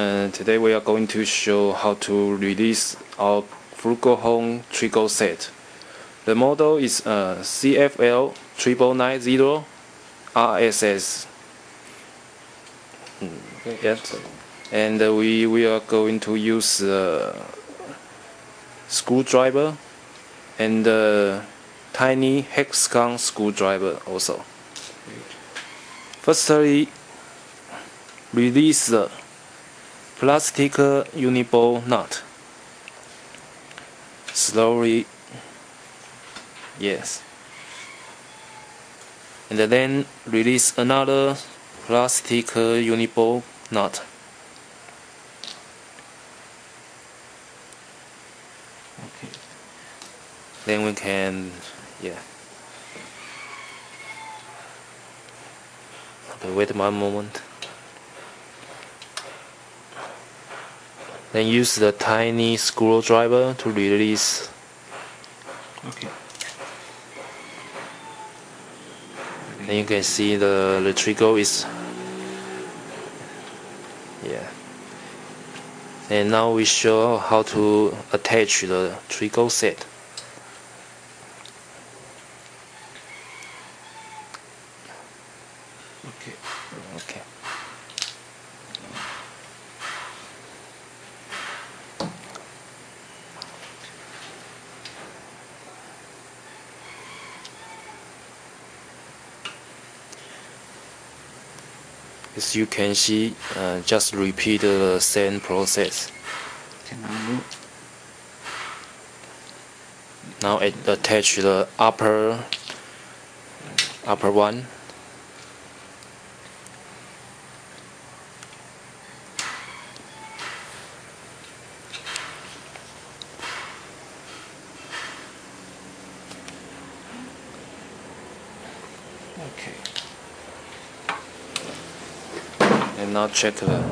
Today we are going to show how to release our flugelhorn trigger set. The model is CFL 9990 RSS. Yes. And we are going to use screwdriver and tiny hexagon screwdriver also. Firstly, release the plastic uniball nut. Slowly, yes. And then release another plastic uniball nut. Okay. Then we can, Okay, wait one moment. Then use the tiny screwdriver to release. Okay. Then you can see the trigger is, And now we show how to attach the trigger set. Okay. Okay. As you can see, just repeat the same process. Okay, Now attach the upper one. Okay. And now check the